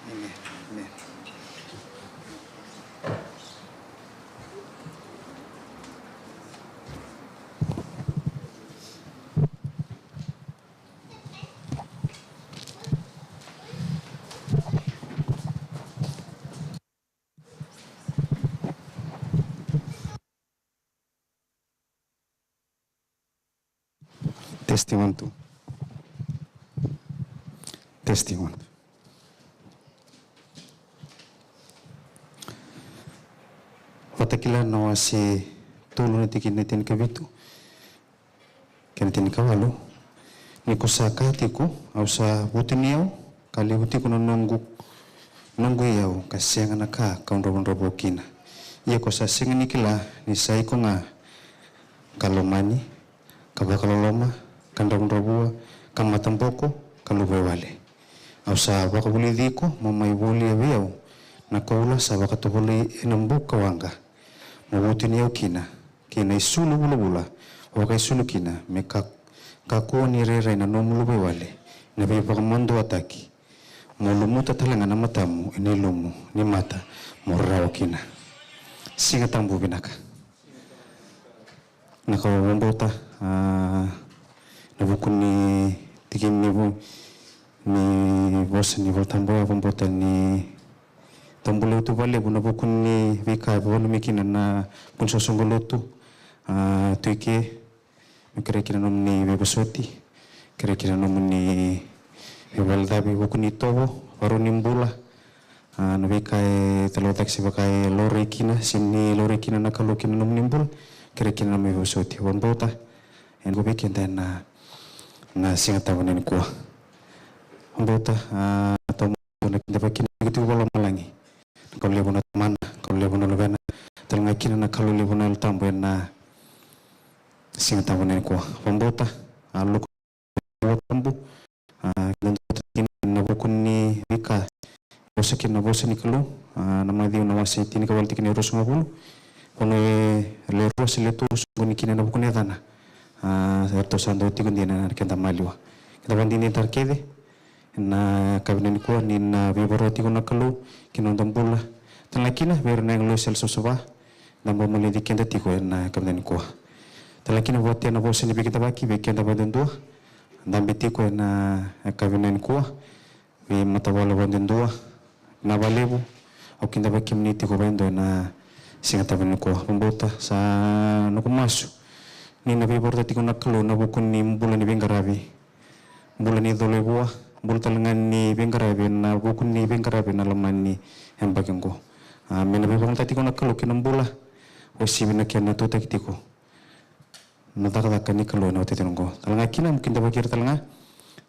Amen. Amen. Testing 1 2. Testing 1. Watakila na wasi tulu na tikin na tin kabitu. Kena tin kawalo. Ni kusaka tiku au sa butiniau kali hutiku na nunggu yau kasianga na ka kaundrabundrabo kina. Ia ko sa singa nikila ni sai ko nga kalomani kabakaloloma kandrabundrabua kamatamboko kalubewale. Au sa wakabuli diko mamai buli abiau na kaula sa wakatubuli inambuka wanga mabutiniau kina isulu bula waka isulu kina meka kakuwa ni rera ina nomulu bewale na bipakamondo ataki mulumuta talanga na matamu ini lumu ni mata morrawa kina singa tambu binaka nakawambota na buku ni tikim ni bosa ni voltambo avambota ni tambulutu vale buna buku ni vika bonu mikina na punso songolotu tuike kira-kira nom ni bebesoti kira-kira nom ni bebaldabi buku ni tobo baru nimbula na vika talotak si bakai lori kina sini lori kina na kalau kina nom nimbul kira-kira nom bebesoti wambota en go bikin na singata bonen kuah wambota atau na kinda bakin gitu wala malangi kalau lebona mana kalau lebona lobena talanga kina na kalau lebona tambo na singa tambo nen ko wambota aluk tambo na bukun ni vika bosakin na bosa ni kalu na madi na wasi tini kawal tikin ros ngabulu kono le ros le tu sunguni kina na bukun edana erto sando tikun dina na kenta maliwa kita bandini tarkede na kabinen ko ni na bibaroti ko na kalu kinondong bula talakina ber na nglo sel sosoba namba mali dikenda tiko na kabinen ko talakina buat na bosa ni bikita baki bikenda baden dua dambe tiko na kabinen ko bi matawala baden dua na balebu o kinda baki mni tiko bendo na singa kabinen ko pembota sa no kumasu ni na bibaroti tiko na kalu na bukun ni bulan ni bengarabi bulan ni dole buah bul talangan ni bengarabe na bukun ni bengarabe na laman ni yang bagian ko mena bebang tati ko nakalo kinambula o sibina kya na tuta kitiko na taka ni kalo na titinong ko talanga kina mungkin dapat kira talanga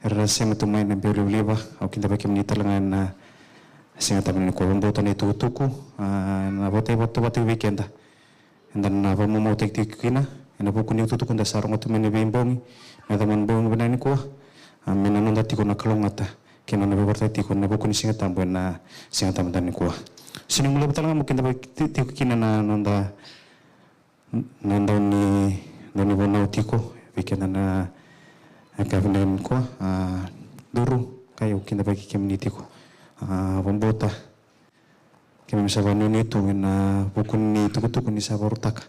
rasa matumay na beri uliba o kinda bakim ni talanga na singa tabi ni ko bambota ni tutuku na botay batu weekenda and then na pamumotek tikina na bukun ni tutuku da sarong atumay ni bimbongi na taman bong banani ko mena nonda tiko na kalongata kena na beberta tiko na buku ni singa tambo na singa tambo dan kuah sini mulai betalanga mungkin dapat tiko kina na nonda ni bonau tiko bikin na kabinan kuah duru kayu kinda bagi kemni tiko pembota kemi misal nuni itu na buku ni tuku ni sabarutak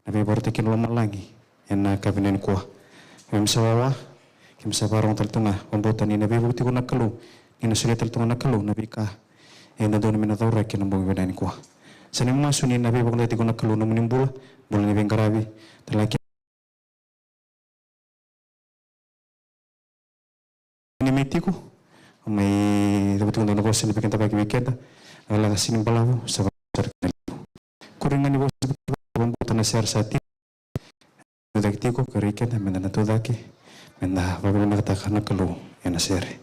na beberta kina lama lagi na kabinan kuah kemi misal kim sa barong taltunga pambota ni nabi bukti ko nakalu ni nasulit taltunga nakalu nabi ka na doon namin natawra kinambong ibadain ko sa ni mga sunin nabi bukti ko nakalu na munimbula bula ni bengkarabi talaki ni meti ko may dapat ko na boss ni bikin tabaki weekend ala sining palawo sa kuringan ni boss pambota na share sa ti dagti ko kariken na natudaki menda babel nakatakan na kalu yan sere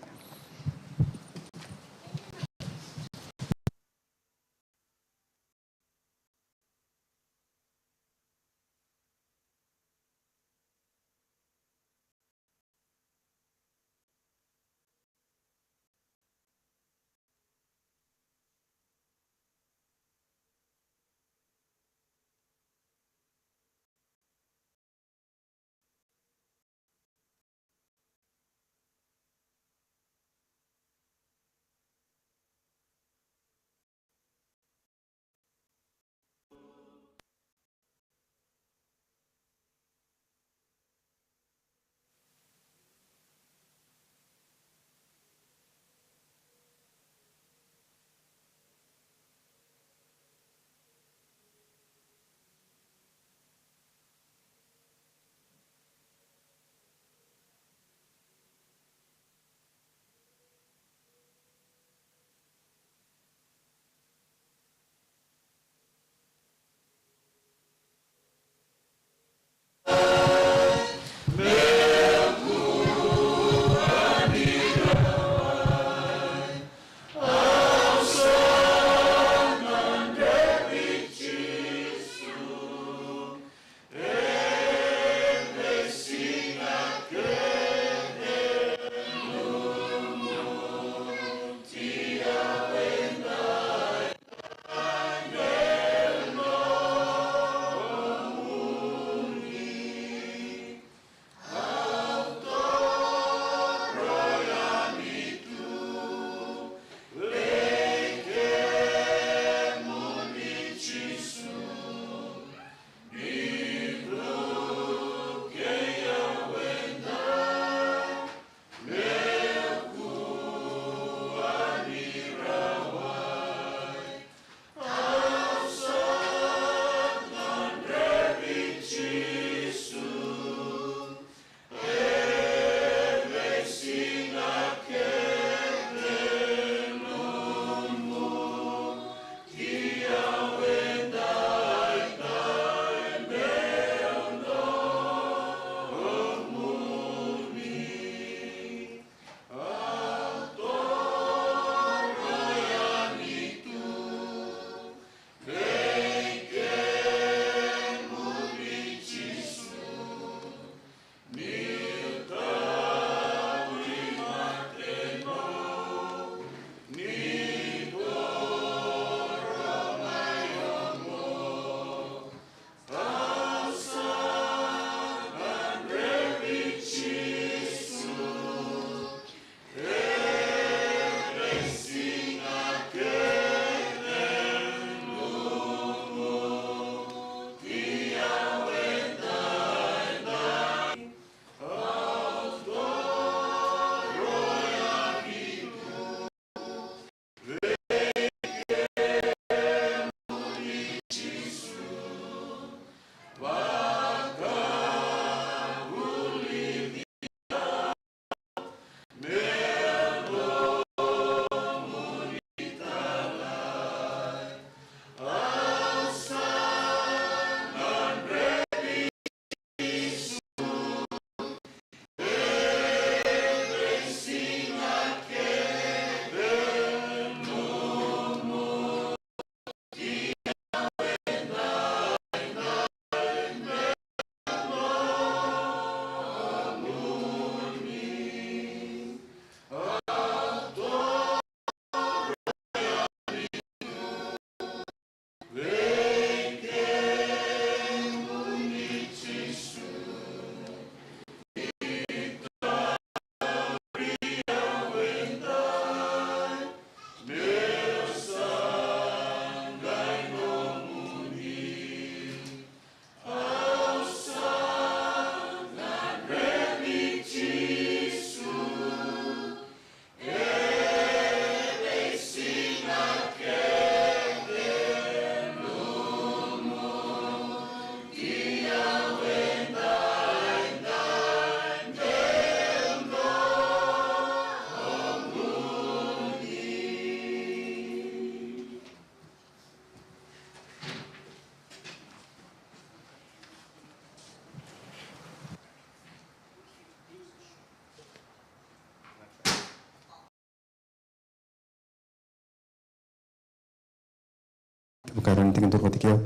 Bukaran tingin turko tikiyaw,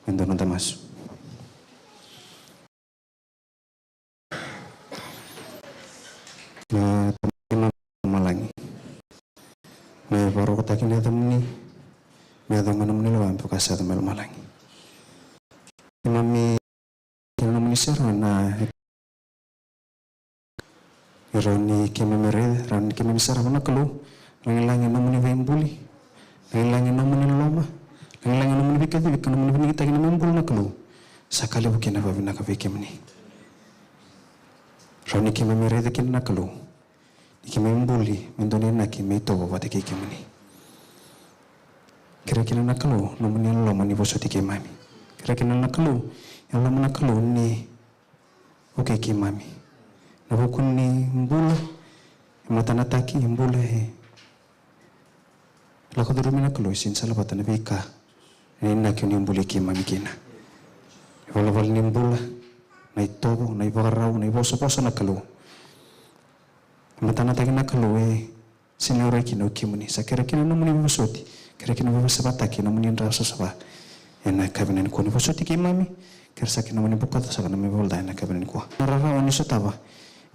mendo nang tamas. Na tamak malangi. Na baru katakin na tamni, may adong manam nilawan pagkasa tamal malangi. Mami kinanam ni sir na ironi kimamere ran kimamisara na kalu langilangin naman ni Wembuli langilangin naman ni Loma langilangin naman ni Bikadi bikan naman ni kita kinamambul na kalu sakali bukin na babi na kabikim ni rani kimamere de kin na kalu kimambuli mendoni na kimito wate kikim ni kira kina na kalu naman ni Loma ni bosoti kimami kira kina na kalu yang Loma na kalu ni okay kimami nabukun ni mbula matanataki mbula lako dulu mina kalau isin salah batana bika ni nak ni mbula kimami kina wala ni mbula na itobo na ibagarau na iboso na kalau matanataki na kalau sinore kina ukimuni sakira kina namuni bosoti kira kina basabataki namuni rasa saba enak kabinan ko ni bosoti kimami kira sakina namuni bukata sakana me bolda enak kabinan ko narara oni sotaba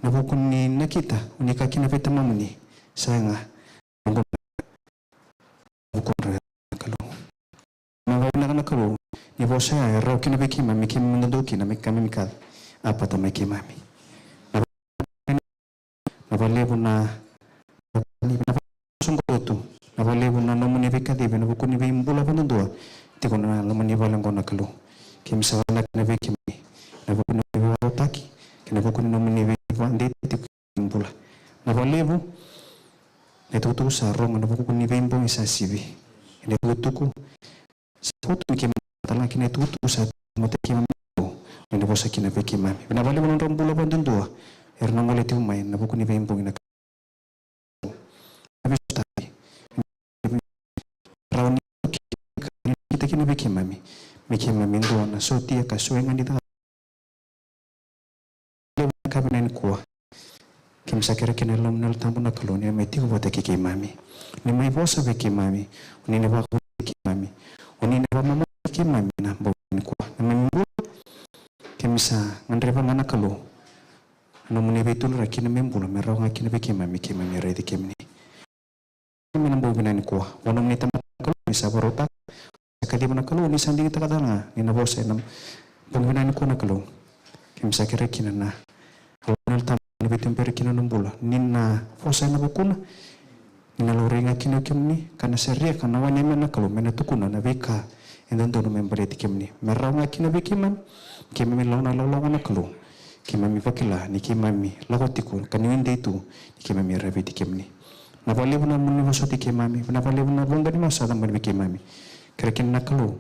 nabukun ni nakita unika kina peta mamuni sayanga bukun ra kalu mawala na kalu ni bosa ra kina beki mami kim mundoki na mekami mikal apa ta meki mami nabalebu na sunggotu nabalebu na namuni beka di nabukun ni bimbula pandua tiko na namuni balang ko na kalu kim sawala kina beki mami nabukun ni wataki kina bukun namuni Vandi timbula. Nabalebu netutu sarong nabuku ni bembo isa sibi. Netutuku satu kim tala kine tutu sa mate kim mo. Nebosa kina pe kim mami. Nabalebu non rombula bandundua. Erna ngole tu mai nabuku ni bembo ina. Nabi tabi. Rauni kita kina pe kim mami. Me kim mami ndo na sotia ka suenga ni kabinan kuah kim sakira kina lom nal tambu na kaloni ameti ko bote ki mami ni mai bosa be ki mami ni ne ba ko ki mami ni ne ba mama ki mami na bonin kuah na membu kim sa ngandre ba ngana kalu no mune betul ra kina membula merau ngakina be ki mami re de kim ni mina bo binan kuah wono ni tamak kalu bisa barota sakadi na kalu ni sanding ta kadanga ni na bosa nam binan ko na kalu kim sakira kina na Nal tam ni tempere kina nombula nina fosa na bukuna nina lorenga kina kimni kana seria kana wanya mena kalau mena tukuna na beka endan dono membere tikimni meranga kina bekiman kimmi launa na kalau kimami pakila ni kimami lagotiku kani wende itu kimami rabi tikimni na pale buna munni bosoti kimami na pale buna bonga ni masa dan bekimami krekin na kalau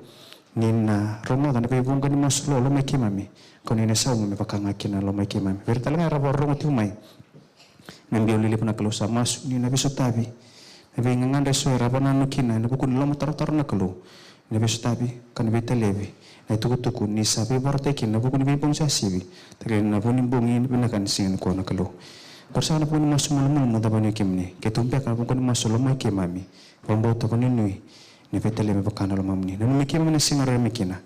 nina Roma dan be bonga ni maslo lo kimami kau ni nesau me pakanga kina lo mai kimami bertalanga rabo rongo tiumai membiau lili puna kalau sama ni nabi sotabi nabi nganganda suara puna nukina nabi kun lo motor na kalau nabi sotabi kan nabi telebi na tuku ni sabi bartekin nabi kun nabi pun sasibi tapi nabi ni bongi ni puna kan singen ko na kalau korsa na pun masuk malam mo dabani kimni ketumpe kan pun masuk lo mai kimami pambau to kan ni nabi telebi pakana lo mamni nabi kimami na singare mikina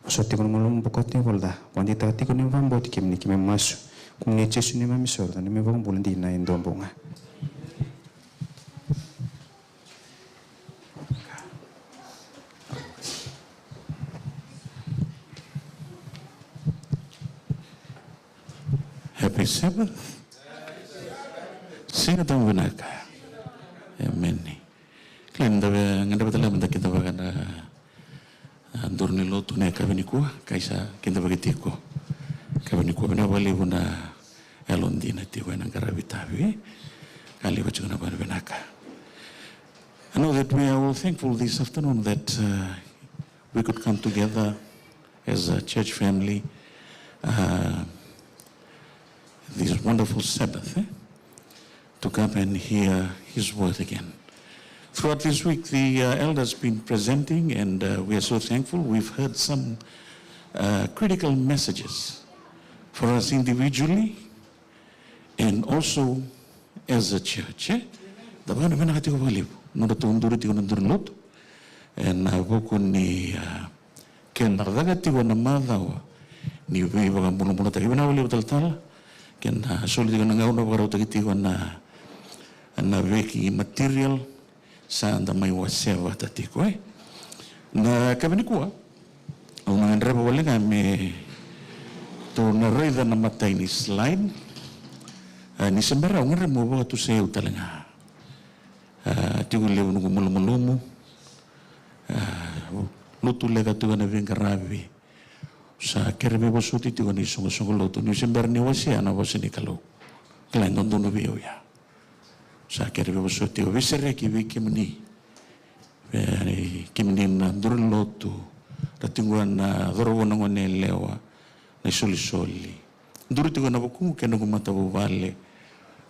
Soti kono malum bukotnya bolda, wandi tati kono mambo tikim ni kime masu, kumni cesu ni mami sorda, ni mebong bulan na indo bonga. Happy Sabbath. Sing atong winaka. Amen. Klenda nganda betala menda kita bagana Andorne lo tu ne kabini kuah kaisa kinta bagiti ko kabini kuah na bali buna elondina ti wana garabitavi kali bacu na benaka. I know that we are all thankful this afternoon that we could come together as a church family this wonderful Sabbath to come and hear His word again. Throughout this week, the elders been presenting, and we are so thankful. We've heard some critical messages for us individually and also as a church. na vuku ni ken ragati wana madhawa ni we waga muna ta ibana wale tal ken soli tina ngauna waga utakiti wana na veki material sa anda mai waseva tatiko na kabini kuwa una ndraba wale me to na reida na matai ni slide ni sembara ngare mo waga tu se utalanga tigo le unu mulumu lutu lega tu na vengaravi sa kerebe bosuti tigo ni songo lutu ni sembara ni wasia na wasini kalau klan dondo bio ya sa kerebe bosuti o visere ki vikimni kimni na durlotu ratinguan na dorona ngone lewa na soli duru tigo na boku keno mata vale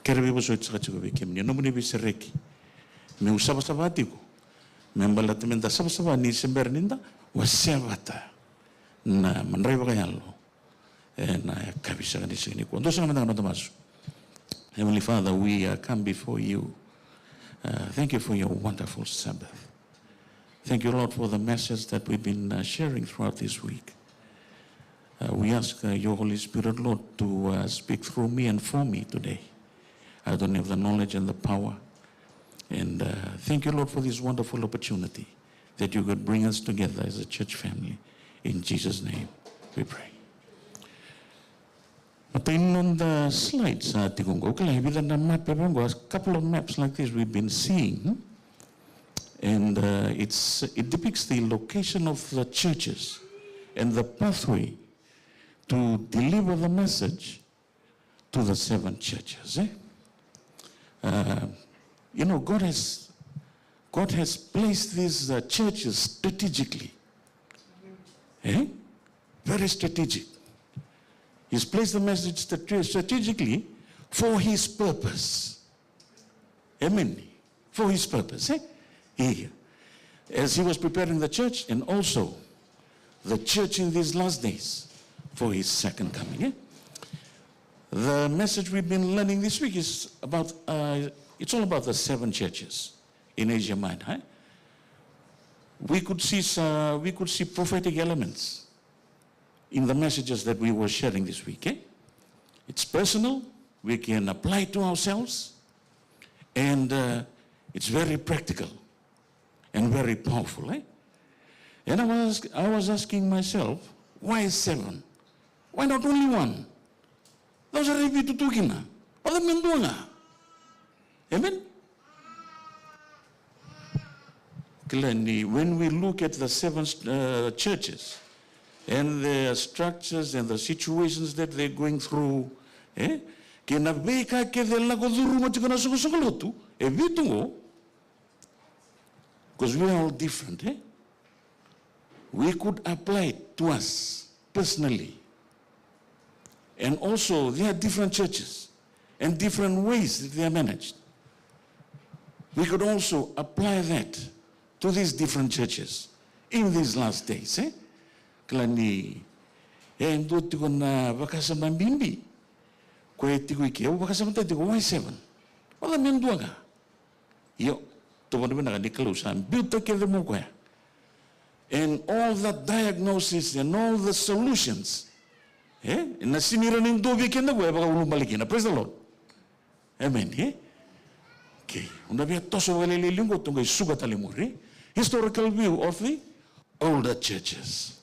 kerebe bosuti sa tigo vikimni no muni visere ki me usaba sabatiku me embalatamente saba ni sember ninda wasevata na manraiva kayalo na kabisa ni sini ko ndo sanga na tomaso. Heavenly Father, we come before you. Thank you for your wonderful Sabbath. Thank you, Lord, for the message that we've been sharing throughout this week. We ask your Holy Spirit, Lord, to speak through me and for me today. I don't have the knowledge and the power. And thank you, Lord, for this wonderful opportunity that you could bring us together as a church family. In Jesus' name, we pray. On the slides, a couple of maps like this we've been seeing. And it depicts the location of the churches and the pathway to deliver the message to the 7 churches. You know, God has placed these churches strategically. Very strategic. He's placed the message strategically for his purpose. Amen. For his purpose. As he was preparing the church and also the church in these last days for his second coming. The message we've been learning this week is about, it's all about the 7 churches in Asia Minor. We could see prophetic elements in the messages that we were sharing this week. It's personal, we can apply it to ourselves, and it's very practical and very powerful. And I was asking myself, why 7? Why not only 1? Those are repeated tukina. Other men doing. Amen? Clearly, when we look at the 7 churches and their structures and the situations that they're going through, because we are all different. We could apply it to us personally. And also, there are different churches and different ways that they are managed. We could also apply that to these different churches in these last days. Klani, endo tiko na vakasama bimbi, kwe tiko iki, vakasama tiko why 7? Wala menduaga. Yo, to wanda na ni close and build together mo kwe. And all the diagnosis and all the solutions, na sinira ning dobi kenda kwe baka ulumalikina. Praise the Lord. Amen. Okay. Unabia toso wale lingo tunga isuga talimuri. Historical view of the older churches.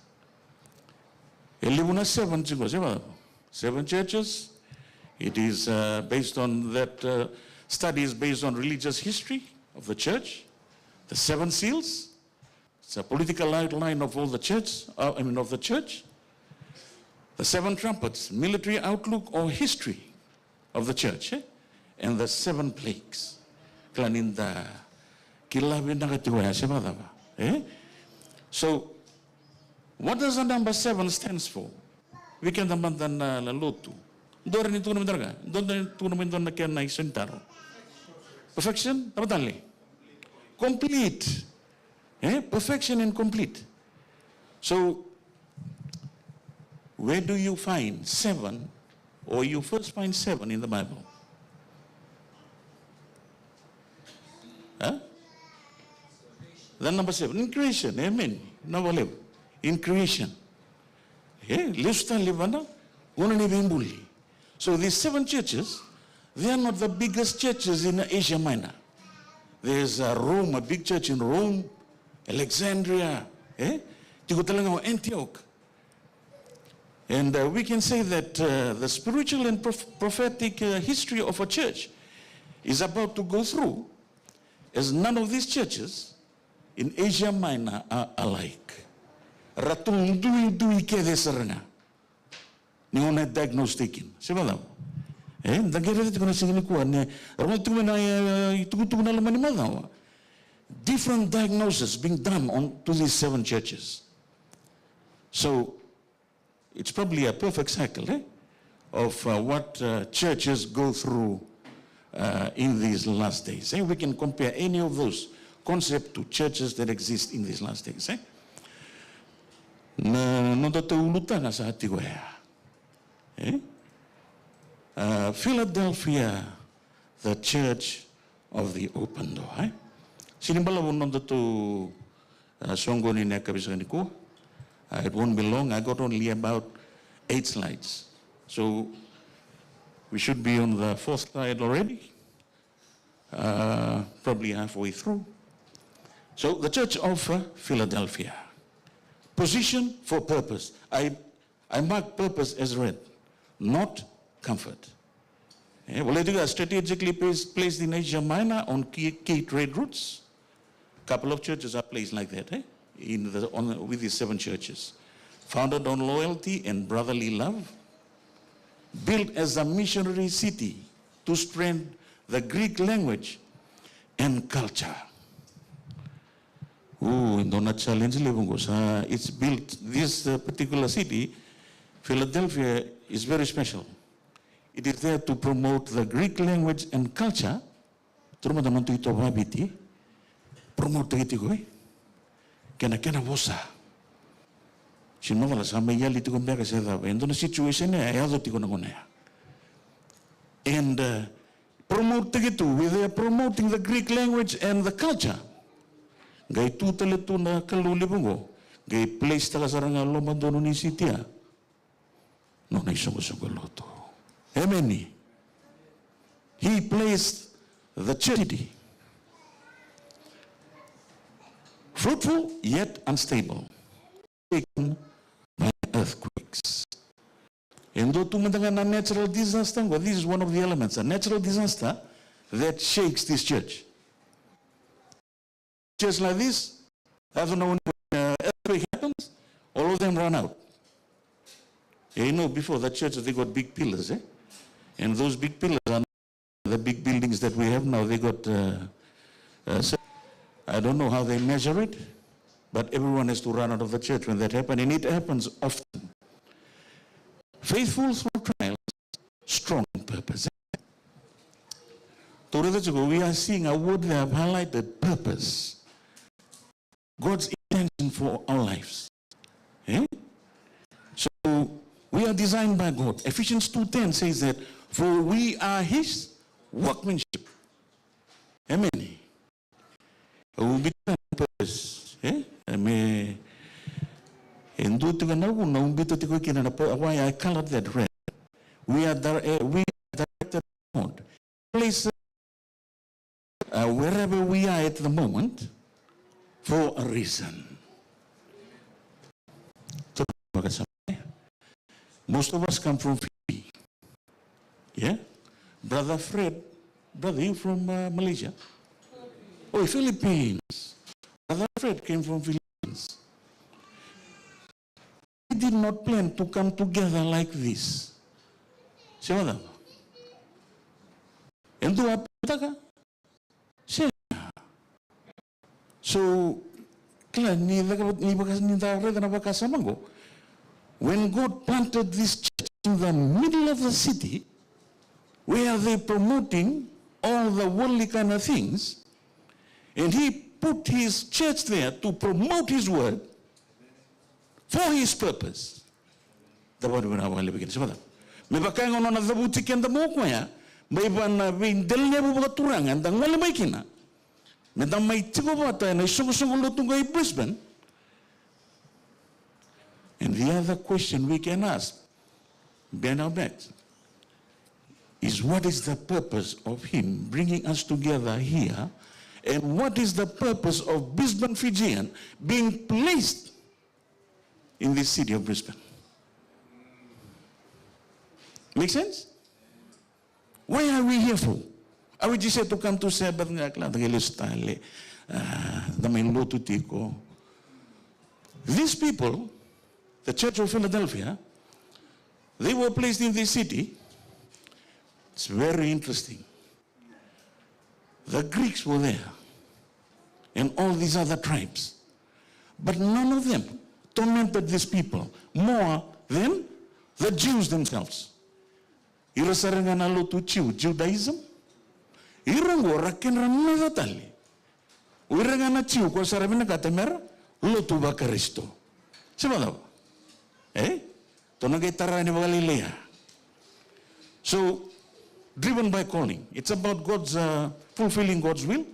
7 churches. It is based on that study is based on religious history of the church. The 7 seals. It's a political outline of all the church. Of the church. The 7 trumpets, military outlook or history of the church, and the 7 plagues. Klaninda So, what does the number 7 stands for? We can naman na lotu. Dora ni tuno mendarga. Dora tuno mendon na kaya na isentaro. Perfection, tamatali. Complete. Perfection and complete. So, where do you find 7, or you first find 7 in the Bible? Then number 7, in creation. Amen. Number 11, in creation. So these 7 churches, they are not the biggest churches in Asia Minor. There's Rome, a big church in Rome, Alexandria, Antioch. And we can say that the spiritual and prophetic history of a church is about to go through, as none of these churches in Asia Minor are alike. Ratung dui kede seranga. Ni ona diagnostikin. Siapa tahu? Dagere itu kena segini kuat ni. Orang tu mana itu na lemani mana? Different diagnosis being done on to these 7 churches. So it's probably a perfect cycle of what churches go through in these last days. We can compare any of those concepts to churches that exist in these last days. Philadelphia, the church of the open door. Sinimbala won't to songoni nekabisaniko. It won't be long. I got only about 8 slides. So we should be on the 4th slide already. Probably halfway through. So the church of Philadelphia. Position for purpose. I mark purpose as red, not comfort. Well, it is strategically placed in Asia Minor on key trade routes. Couple of churches are placed like that, with these 7 churches. Founded on loyalty and brotherly love. Built as a missionary city to spread the Greek language and culture. It's built, this particular city, Philadelphia, is very special. It is there to promote the Greek language and culture. Promote it. Kena bosa. Sinovala sama yali tiko mbeka seda. Endo na situation ya yazo tiko na kona. And promote it too. We are promoting the Greek language and the culture. Gai tu tele tu na kaluli bungo. Gai place tala saranga loma dono ni sitia. No na isongo loto. Amen. He placed the charity. Fruitful yet unstable, taken by earthquakes. And though to a natural disaster, well, this is one of the elements, a natural disaster that shakes this church. Church like this, I don't know when earthquake happens, all of them run out. Before that church, they got big pillars, and those big pillars are not the big buildings that we have now. They got I don't know how they measure it, but everyone has to run out of the church when that happens, and it happens often. Faithful through trials, strong purpose. We are seeing a word that have highlighted purpose. God's intention for our lives. So we are designed by God. Ephesians 2:10 says that, for we are his workmanship. Amen. Purpose. Why I colored that red. We are directed God. Place wherever we are at the moment for a reason. Most of us come from Fiji. Yeah? Brother Fred, brother, you from Malaysia? Oh, Philippines. Brother Fred came from Philippines. We did not plan to come together like this. Siapa tahu? Yang tu apa kata? So, when God planted this church in the middle of the city, where they're promoting all the worldly kind of things, and he put his church there to promote his word for his purpose. The word when I want to begin. Me pakai ngono na zabuti kenda mo ko ya, may ban na bin delnya bu baturangan dang wala may kina. Medang may tigo bata na isong-isong lutong kay Brisbane. And the other question we can ask, behind our backs, is what is the purpose of him bringing us together here, and what is the purpose of Brisbane Fijian being placed in this city of Brisbane? Make sense? Why are we here for? Are we just here to come to Sabbath nga kla style the main lotu tiko? These people, the Church of Philadelphia, they were placed in this city. It's very interesting. The Greeks were there and all these other tribes, but none of them tormented these people more than the Jews themselves. Irasarangan na lotu Judaism. Irango raken ramna tali. Uirangan na chiu ko sarabina katemera lotu ba Kristo. Siapa tahu? Tonagay tara ni Galilea. So, driven by calling. It's about God's fulfilling God's will.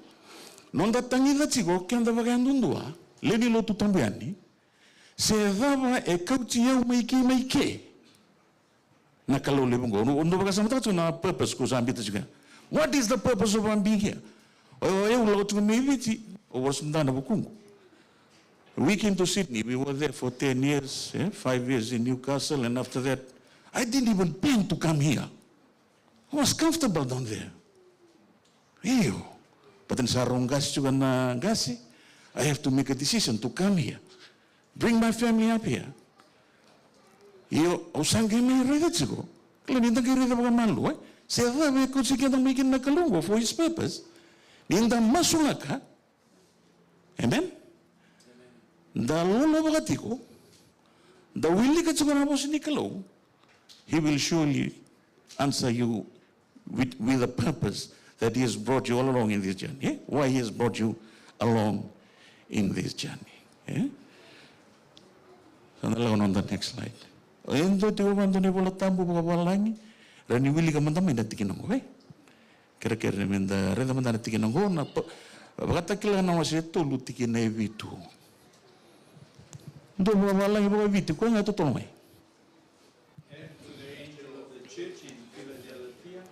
Non datangi da chigo kanda bagandundua leni lotu tambiani. Se dava e kauti eu maike. Nakalo lebongo. Undo bagasama tatu na purpose ko sa ambita juga. What is the purpose of being here? Eu lotu meviti o wasundana bukungu. We came to Sydney. We were there for 10 years, 5 years in Newcastle, and after that, I didn't even plan to come here. I was comfortable down there. Ew. But in sarong gas juga na gasi, I have to make a decision to come here. Bring my family up here. Yo, usang kami rida chigo. Kalau nintang kiri rida baga malu, saya tahu aku sekian tang bikin nakalungo for his purpose. Nintang masulaka. Amen. Da lolo bagatiko, da willi ka chigo na bosi nikalo, he will surely answer you with a purpose that he has brought you all along in this journey. Why he has brought you along in this journey. So on the next slide. Endo tigo mando ni bola tambu baga balangi, rani willi ka manda may natikinong ko. Kira-kira menda reda manda natikinong ko na bagata kila na waseto lutikin na evitu. Do balang ibu viti ko nga totoo mai. And to the angel of the church in Philadelphia,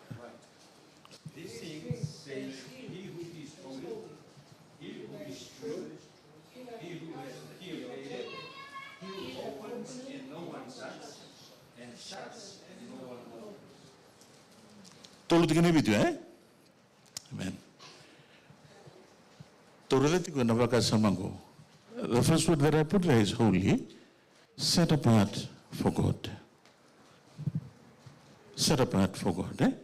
this thing says, he who is holy, he who is true, he who has created, he who opens and no one shuts, and shuts and no one opens. Tolu tikin evitu Amen. Toreleti ko na baka samango. The first word that I put there is holy, set apart for God. Set apart for God.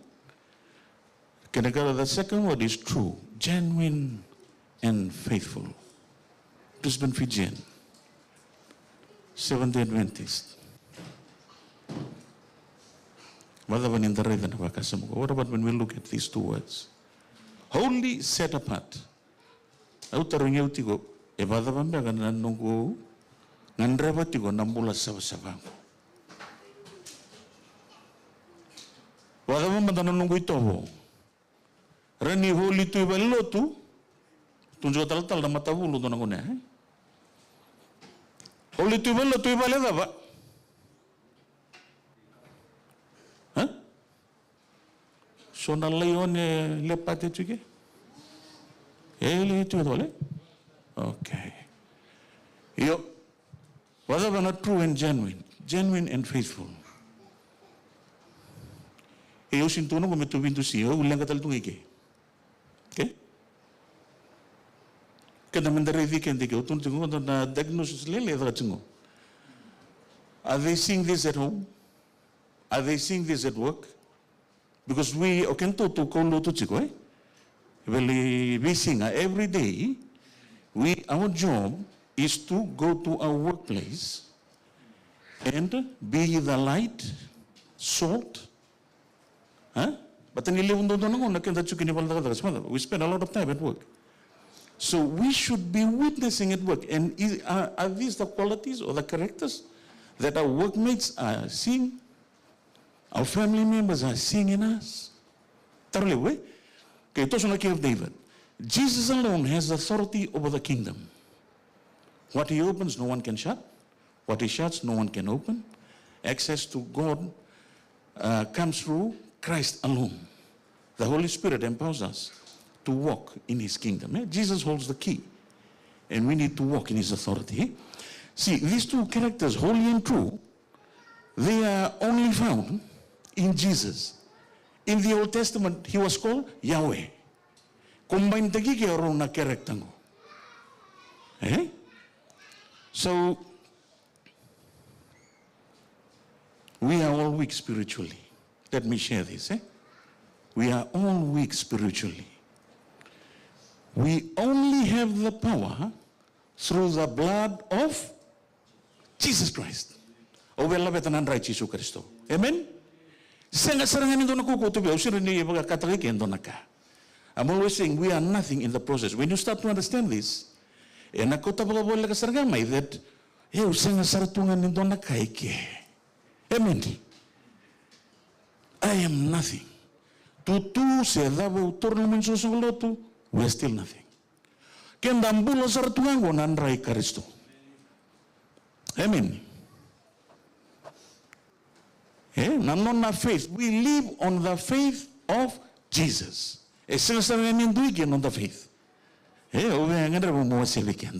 Can I go to the second word is true, genuine and faithful. Brisbane Fijian, Seventh-day Adventist. What about when we look at these two words? Holy, set apart. E vada vambe kana nungu ngandreva tigo nambula sabasabango. Vada vambe kana nungu itobo. Rani holi tu iballotu tunjo tal na matavulu to nangone. Holi tu iballotu ibaleda ba. Sono leone lepate tuge. Ele tu dole. Okay. Yo, whether or not true and genuine and faithful. Eu sinto no como tu vindo si, eu lenga tal tungi. Okay? Kada mandare weekend ke utun tungo na diagnosis lele da tungo. Are they seeing this at home? Are they seeing this at work? Because we okento to kolo to chiko we sing every day. Our job is to go to our workplace and be the light, salt. But we spend a lot of time at work. So we should be witnessing at work. And are these the qualities or the characters that our workmates are seeing? Our family members are seeing in us? Thoroughly, okay, to the king of David. Jesus alone has authority over the kingdom. What he opens, no one can shut. What he shuts, no one can open. Access to God comes through Christ alone. The Holy Spirit empowers us to walk in his kingdom. Jesus holds the key, and we need to walk in his authority. See, these two characters, holy and true, they are only found in Jesus. In the Old Testament, he was called Yahweh. Combine tagi kaya ro na character ngo. So, we are all weak spiritually. Let me share this. We are all weak spiritually. We only have the power through the blood of Jesus Christ. Ovela betanan rai Jesu Kristo. Amen? Senga sarangan ito nakukuto ba? Usira ni ibaga katakiki ito naka. I'm always saying we are nothing in the process. When you start to understand this, nakota ba bola ka sarangamay that senga saratungan ito nakaike. Amen? I am nothing. Tutu se dabo tournament susunglotu, we are still nothing. Kendambulo saratungan ko nanray Kristo. Amen. Nanon na faith. We live on the faith of Jesus. Sinasabi namin duigyan on the faith. Uwe nga na mo silikan.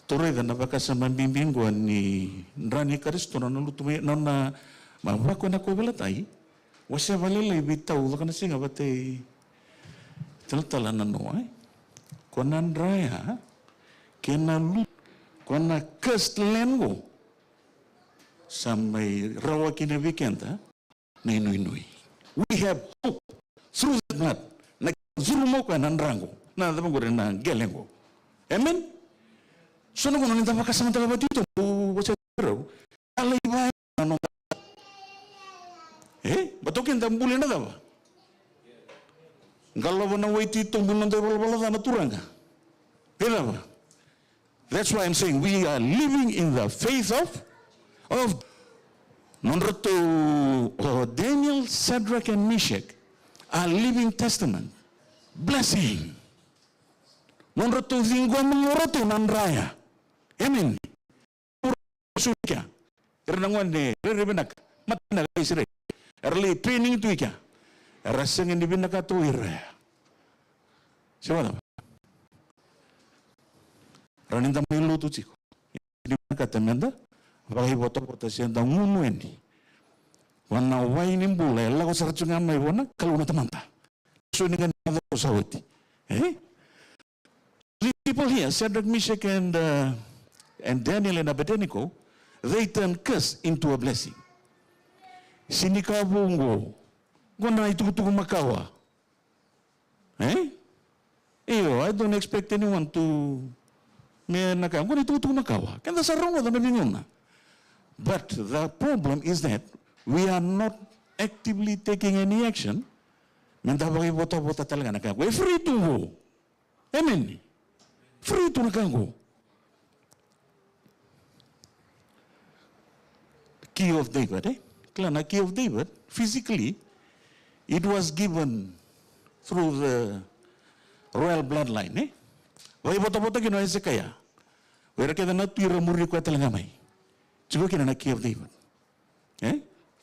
Tuloy na baka sa mambimbingguan ni Rani Kristo na nalutumay na mabako na ko balatay. Wasya valilay bitaw ka na singa batay talatalan na no ay. Kunan raya kinalut kuna kastlengo samay rawa kinabikenta na inui. We have hope through the blood. Nagzurumo ka ng rango na naman ko rin na gelengo. Amen? So nung nang tama kasama taga dito, what's it? Alay ba ano? Batokin tambulin na daw. Kalau na way tito bulan tayo bala na turanga. Ba? That's why I'm saying we are living in the faith of Nonreto Daniel, Shadrach, and Meshach are living testament. Blessing. Nonreto zingwa mengoroto nanraya. Amen. Suka. Renangan ni rebenak. Matna isre. Early training tu ika. Rasang ni binaka tu ira. Siapa? Ranin tamilu tu ciko. Ini kata menda. Bagi botol-botol siang dah ngunu ini. Wana wai ni bule. Lagu saracungan mai wana kalau na temanta. So ini kan ada usahawati. Three people here, Shadrach, Meshach, and Daniel and Abednego, they turned curse into a blessing. Sinikabungo. Guna itu makawa. I don't expect anyone to nakam. Guna itu makawa. Kan dasar wrong na bingung. But the problem is that we are not actively taking any action. Mendabagi bota-bota talaga nakam. We're free to go. Amen. Free to nakam. Key of David, Klana key of David, physically, it was given through the royal bloodline. Why bota-bota ginawa sa kaya? Wala kaya na tira muri ko talaga may. Siguro kina na key of David.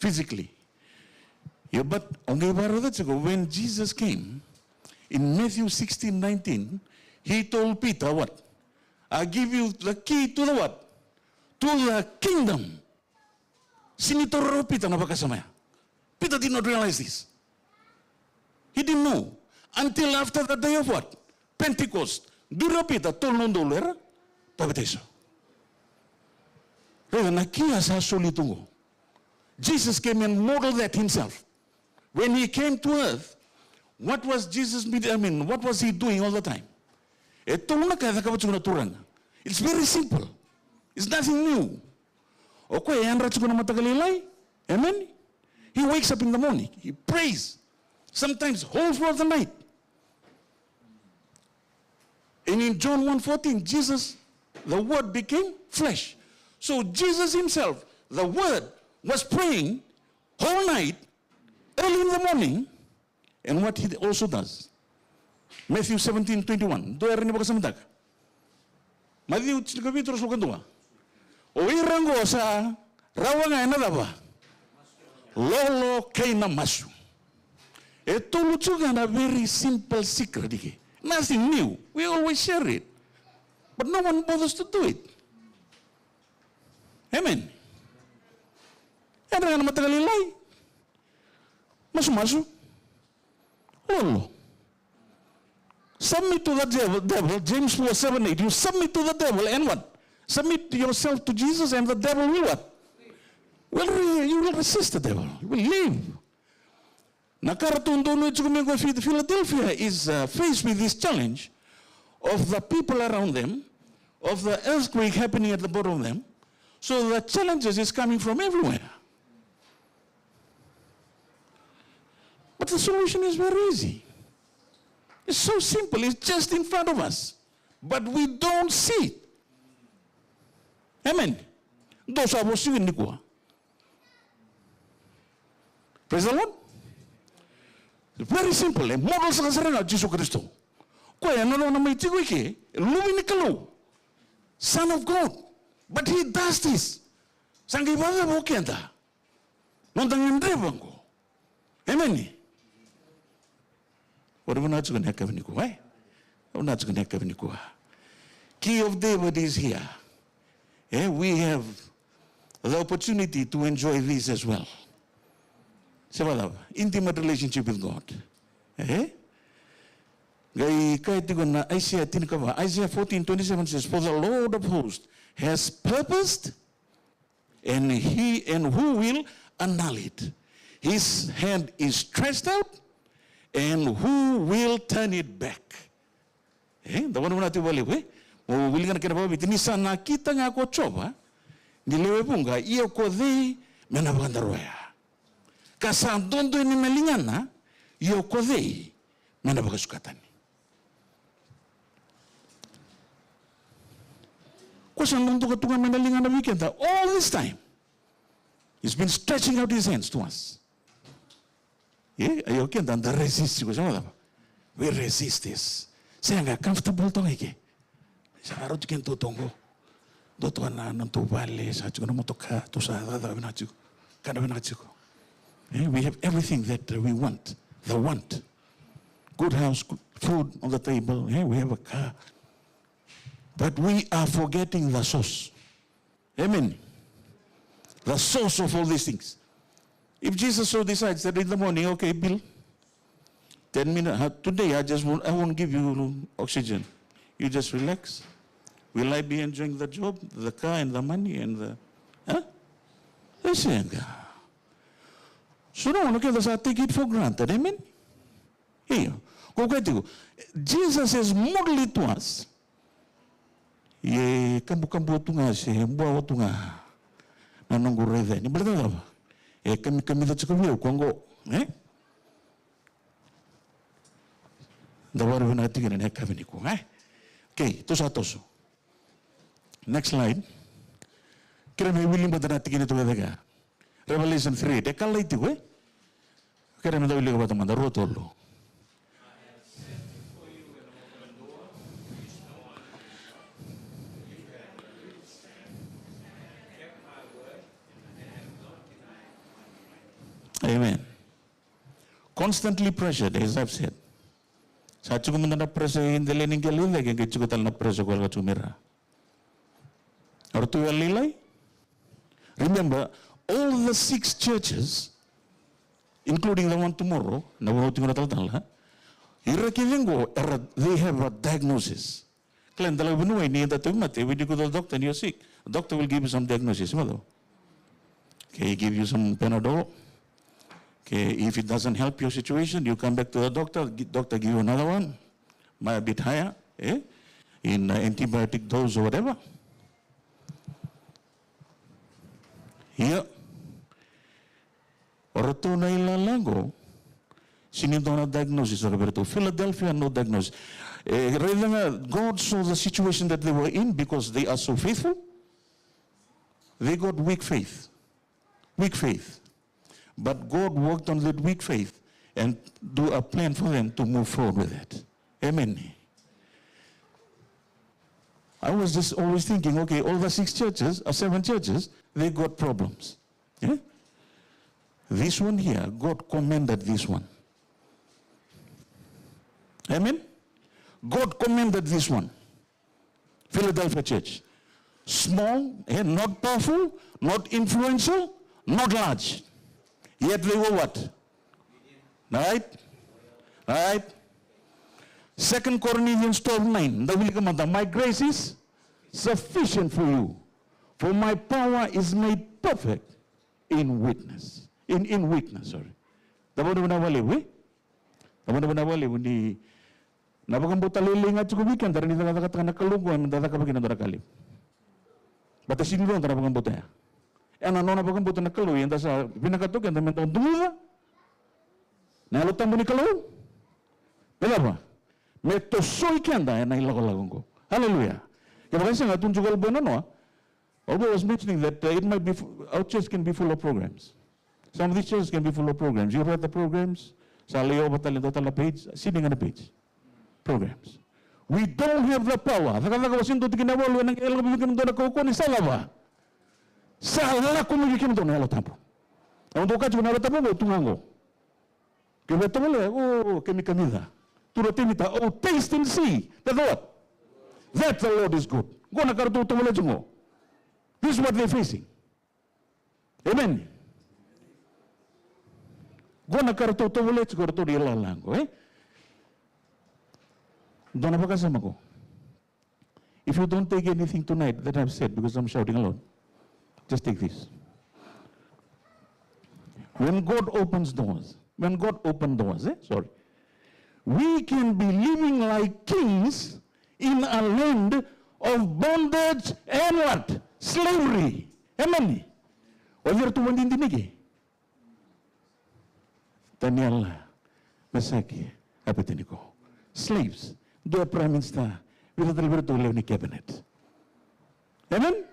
Physically. But when Jesus came, in Matthew 16:19, he told Peter what? I give you the key to the what? To the kingdom. Sinitoro Peter na bakasamaya. Peter did not realize this. He didn't know. Until after the day of what? Pentecost. Dura Peter told non dolera, pabeteso. Jesus came and modeled that himself. When he came to earth, what was Jesus, what was he doing all the time? It's very simple. It's nothing new. Amen? He wakes up in the morning. He prays. Sometimes whole throughout the night. And in John 1:14, Jesus, the Word became flesh. So Jesus himself, the Word, was praying whole night early in the morning, and what he also does. Matthew 17:21. Do erin bakasamdag. Matthew kapitulo 22. O irango sa rawanga enadaba. Lolo kaina masu. Ito luchugan a very simple secret. Nothing new. We always share it. But no one bothers to do it. Amen. Yan nga na matagalilay. Masu-masu. Lolo. Submit to the devil. James 4:7-8. You submit to the devil and what? Submit yourself to Jesus and the devil will what? You will resist the devil. You will leave. Nakaratunduno Philadelphia is faced with this challenge of the people around them, of the earthquake happening at the bottom of them. So the challenges is coming from everywhere. But the solution is very easy. It's so simple. It's just in front of us. But we don't see it. Amen. Those are what you need. Praise the Lord. Very simple. Model sa kasarang Jesus Kristo. Kaya ano na may tigo iki, luminikalo, Son of God. But he does this. Sangay baga mo kenda. Nondang yandrebang ko. Amen. What are not going to have Nico? Eh? I'm not going to have Nico. Key of David is here. We have the opportunity to enjoy this as well. Intimate relationship with God. Isaiah 14:27 says, "For the Lord of hosts has purposed, and who will annul it? His hand is stretched out, and who will turn it back?" The one who not will willing to about it. Nisa nakita nga ko choba, nilewe bunga iyo ko dei menabandaroya. Kasandondo ni melingana, iyo ko dei menabagasukatani. Kasandondo ka tunga menalingana weekend all this time. He's been stretching out his hands to us. Ayo kenda anda resist ko sama ba? We resist this. Saya nggak comfortable to iki. Sa araw tikin to tongo. Doto na nang to bale sa chuko mo to ka to sa da na chuko. Kana na chuko. We have everything that we want. The want. Good house, good food on the table. We have a car. But we are forgetting the source. Amen. The source of all these things. If Jesus so decides that in the morning, okay, Bill, 10 minutes, today I won't give you oxygen. You just relax. Will I be enjoying the job, the car, and the money, and the, Listen. So no one can take it for granted. Amen? Here. Jesus is modeled to us. Ye kambu tunga se mbuwa tunga. Nanongo reve. Ni berada ba? Kami da chukubio kongo. Dawaru na tingin na kami ko. Okay, toso. Next slide. Kira may willing ba na tingin ito daga? Revelation 3. Dekala ito Kira may willing ba tamanda rotolo. Amen. Constantly pressured, as I've said. Sa chuko mo na pressure hindi lening galila kaya chuko tal na pressure ko alga chumira. Or to alilay. Remember, all the 6 churches, including the one tomorrow, na wala tal they have a diagnosis. Klan dalawa binuay niya dati umate. When you go to the doctor and you're sick, the doctor will give you some diagnosis. Okay, give you some Panadol. Okay, if it doesn't help your situation, you come back to the doctor. Doctor give you another one, a bit higher, in antibiotic dose or whatever. Here, orato na ilalango, sinito na diagnosis, Roberto. Philadelphia, no diagnosis. God saw the situation that they were in because they are so faithful. They got weak faith. Weak faith. But God worked on that weak faith and do a plan for them to move forward with it. Amen. I was just always thinking, okay, all the 6 churches, or 7 churches, they got problems. Yeah? This one here, God commended this one. Amen? God commended this one. Philadelphia church. Small, not powerful, not influential, not large. Yet they were what? Right? Right? 2 Corinthians 12:9. My grace is sufficient for you, for my power is made perfect in weakness. In weakness, sorry. Dapat wale we? Dapat wale ni napakambuta lilinga cukup weekend dari ni kata nakalungkuan data kapakin dara kali. Batas ini doang napakambuta ya. Ana nona napakambuta nakalu yang tasa pinakatukan teman tahun dulu. Na lo tambo ni kalu. Belapa? Meto soy kanda na ilago ko. Hallelujah. Kaya kasi nga tunjuk albo no. Although I was mentioning that it might be our church can be full of programs. Some of these churches can be full of programs. You read the programs? Sa Leo batalin total page, sitting on the page. Programs. We don't have the power. Nakaka wasin to tikinawalo ng elo bibikin do na ko ni salawa. Sala ko bibikin do na elo tampo. Ang do ka na elo tampo tungango. Que beto le que mi comida. Turatimita, oh, taste and see that what? That the Lord is good. Go na karto tumule jungo. This is what they're facing. Amen. Go na karto tumule karto di lalango, eh? Dona pakasama ko. If you don't take anything tonight that I've said because I'm shouting alone, just take this. When God opens doors, we can be living like kings in a land of bondage and what? Slavery. Amen. Oyer tu wandin dinigi. Daniel Mesaki Abednego. Slaves. Do a prime minister. With a little bit of cabinet. Amen.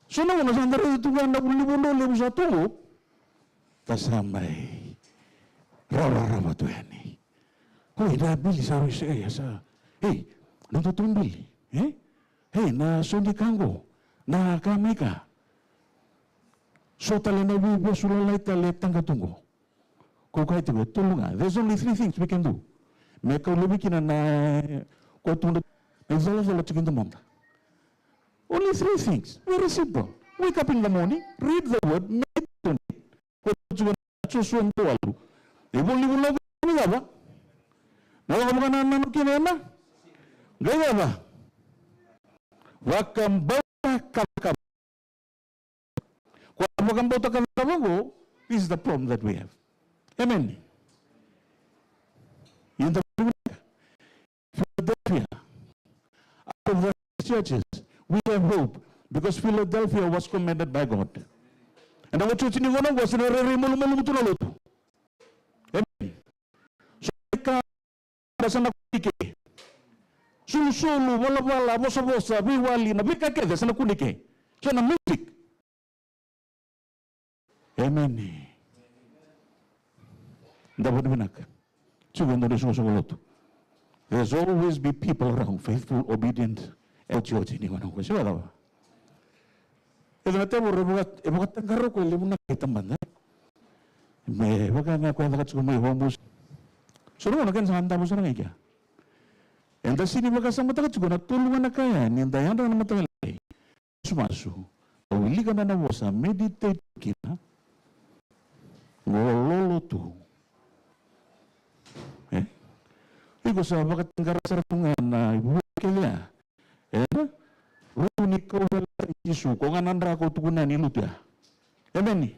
So now, when I tu wanda bulibundo lebu satu, tasamai. Rara tu yani. Hoi na bili sa sa. Hey, nonto tumbili. Eh? Hey, na sondi kango. Na kamika. So tala na bibo sulalay tala tangga tungo. Kukai tigo tulunga. There's only 3 things we can do. Meka ulubikina na ko tunda. There's always a lot in the month. Only 3 things. Very simple. Wake up in the morning, read the word, meditate on it. Ko chusuan tualu. Ibon lagu ni apa? Nama kamu kan anak kini apa? Gaya apa? Wakam bauta kakam. Kalau wakam bauta kakam, this is the problem that we have. Amen. In the Philadelphia, out of the churches, we have hope because Philadelphia was commended by God. And our church in Ivana was in a remolu tu lalu tu. Amen. So mereka sana kunike. Sulu wala bosa biwali na bika ke sana kunike. Sana music. Amen. Dapat benak. Cuba dari semua tu. There's always be people around, faithful, obedient, at church ini mana ko. Siapa tahu? Itu nanti buat tenggaru ko limu nak teman. Me baka ko ang cuba may homus. Suruh nak kan santa mo sana kaya. Enda sini baka sama takat cuba na tulungan na kaya ni dayan na matagal. Sumasu. Uli ka na bosa meditate kita. Lolo tu. Iko sa bakat tenggara sarpungan na ibu kaya. Runi ko wala isu ko nga nandra ko tukunan ni lutia. Amen ni.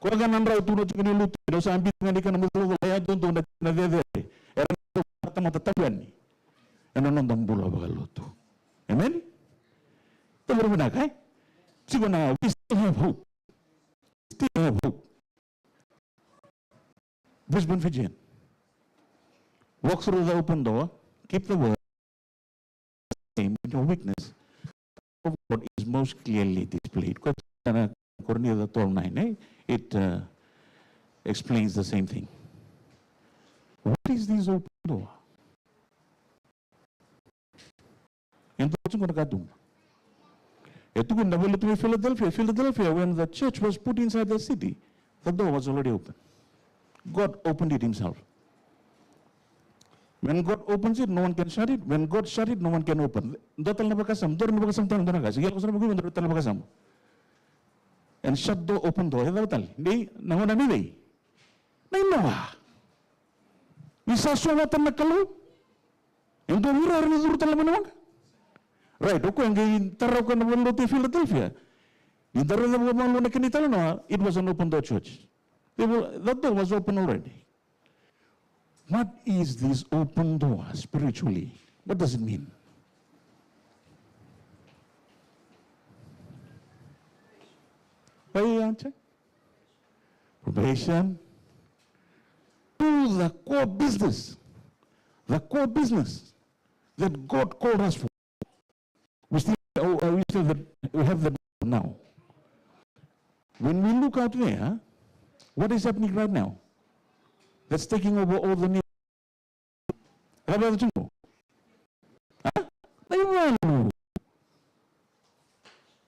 Ko nga nandra ko tuno tukunan ni lutia do sa ambit nga di ka na mulo kaya don na dede. Era to tama tataban ni. Ano nondang bulo bakal luto. Amen. Tawar mo na kay. Siguro na we still have hope. Still have hope. Brisbane Fijian. Walk through the open door, keep the word, in your weakness of God is most clearly displayed. Cornelius 12:9. It explains the same thing. What is this open door? Ito ko nakadum. Ito ko nabulo to Philadelphia. Philadelphia, when the church was put inside the city, the door was already open. God opened it himself. When God opens it, no one can shut it. When God shut it, no one can open. Dotal na bakasam, door na bakasam tayo na ka. Sige, ako sa nabugo, dotal na bakasam. And shut door, open door. Ito dotal. Hindi, nanguna nilay. Nainawa. Isa suwatan na kalau. Yung doon, rin doon talaga naman. Right, okay, ang taraw ka na wala to Philadelphia. Yung taraw na wala na kinitala na, it was an open door church. That door was open already. What is this open door spiritually? What does it mean? Probation. To the core business. The core business that God called us for. We have the now. When we look out there, what is happening right now? That's taking over all the new. How about the jungle? Huh?